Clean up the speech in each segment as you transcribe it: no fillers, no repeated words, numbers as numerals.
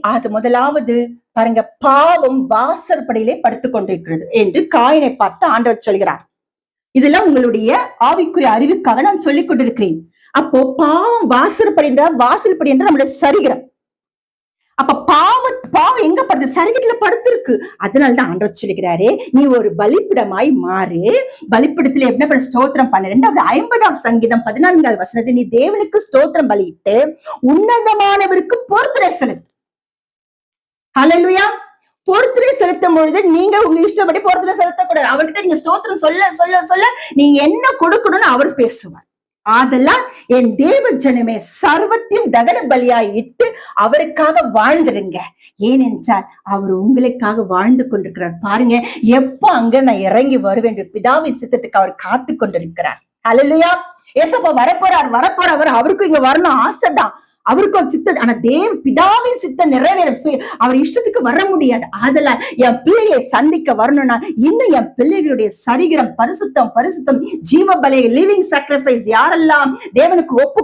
அது முதலாவது பாருங்க, பாவம் வாசற்படியிலே படுத்துக் கொண்டிருக்கிறது என்று காயினை பார்த்து ஆண்டவர் சொல்கிறார். இதெல்லாம் உங்களுடைய ஆவிக்குரிய அறிவுக்காக நான் சொல்லிக் கொண்டிருக்கிறேன். அப்போ பாவம் வாசற்படி என்ற நம்முடைய சரீரம். அப்ப பாவம் எங்க படுத்து? சரீரத்துல படுத்திருக்கு. அதனாலதான் ஆண்டவர் சொல்லுகிறாரு, நீ ஒரு பலிப்பிடமாய் மாறு. பலிப்பிடத்துல என்ன பண்ண? ஸ்தோத்திரம் பண்ண. 50ஆம் சங்கீதம் 14வது வசனத்தை, நீ தேவனுக்கு ஸ்தோத்திரம் பலியிட்டு உன்னதமானவருக்கு பொருத்தனை செலுத்து. ஹல்லேலூயா. பொருத்தனை செலுத்தும் பொழுது நீங்க உங்க இஷ்டப்படி பொருத்தனை செலுத்தக்கூடாது. அவர்கிட்ட நீங்க ஸ்தோத்திரம் சொல்ல சொல்ல சொல்ல நீங்க என்ன கொடுக்கணும்னு அவர் பேசுவார். அதெல்லாம் என் தேவ ஜனமே, சர்வத்தையும் தகன பலியாய் இட்டு அவருக்காக வாழ்ந்துருங்க. ஏனென்றால் அவர் உங்களுக்காக வாழ்ந்து கொண்டிருக்கிறார். பாருங்க, எப்ப அங்க நான் இறங்கி வருவேன் பிதாவின் சித்தத்துக்கு அவர் காத்து கொண்டிருக்கிறார். ஹல்லேலூயா. ஏசப்பா வரப்போறார். அவருக்கும் இங்க வரணும் ஆசைதான். அவருக்கு ஒரு சித்தம். ஆனா பிதாவின் சித்தம் நிறைவேற அவர் இஷ்டத்துக்கு வர முடியாது. அதெல்லாம் என் பிள்ளைகளை சந்திக்க வரணும்னா இன்னும் என் பிள்ளைகளுடைய சரீரம் பரிசுத்தம் ஜீவ பலி, லிவிங் சாக்ரிஃபைஸ் யாரெல்லாம் தேவனுக்கு ஒப்பு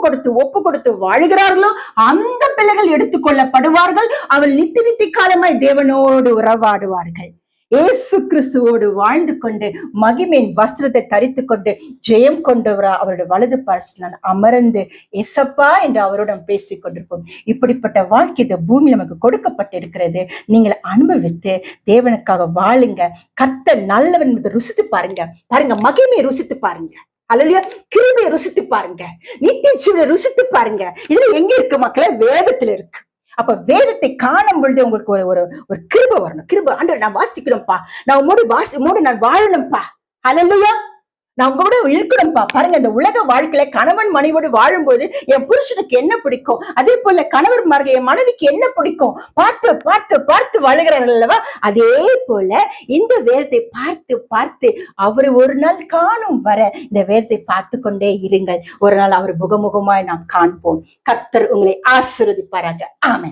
கொடுத்து வாழ்கிறார்களோ அந்த பிள்ளைகள் எடுத்துக்கொள்ளப்படுவார்கள். அவர் நித்தி காலமாய் தேவனோடு உறவாடுவார்கள். இயேசு கிறிஸ்துவோடு வாழ்ந்து கொண்டு மகிமையின் வஸ்திரத்தை தரித்துக் கொண்டு ஜெயம் கொண்டவரா அவருடைய வலது பரிசில் அமர்ந்து எசப்பா என்று அவருடன் பேசிக் கொண்டிருப்போம். இப்படிப்பட்ட வாழ்க்கை இந்த பூமி நமக்கு கொடுக்கப்பட்டிருக்கிறது. நீங்கள் அனுபவித்து தேவனுக்காக வாழுங்க. கர்த்தர் நல்லவன் என்பதை ருசித்து பாருங்க. மகிமையை ருசித்து பாருங்க. அல்லையா, கிருபையை ருசித்து பாருங்க. நித்திய ஜீவனை ருசித்து பாருங்க. இதுல எங்க இருக்கு மக்களே? வேதத்துல இருக்கு. அப்ப வேதத்தை காணும் பொழுது உங்களுக்கு ஒரு கிருபை வரணும். கிருபை, ஆண்டவர் நான் வாசிக்கணும்ப்பா, நான் மூடு நான் வாழணும்ப்பா. ஹல்லேலூயா. நான் உங்களோட இருக்கணும்ப்பா. பாருங்க, இந்த உலக வாழ்க்கையில கணவன் மனைவியோடு வாழும்போது என் புருஷனுக்கு என்ன பிடிக்கும், அதே போல கணவன்மார்கள் என் மனைவிக்கு என்ன பிடிக்கும் பார்த்து வாழுகிறார்கள் அல்லவா? அதே போல இந்த வேதத்தை பார்த்து அவரு ஒரு நாள் காணும் வர இந்த வேதத்தை பார்த்து கொண்டே இருங்கள். ஒரு நாள் அவர் முகமுகமாய் நாம் காண்போம். கர்த்தர் உங்களை ஆசீர்வதிப்பாராக. ஆமென்.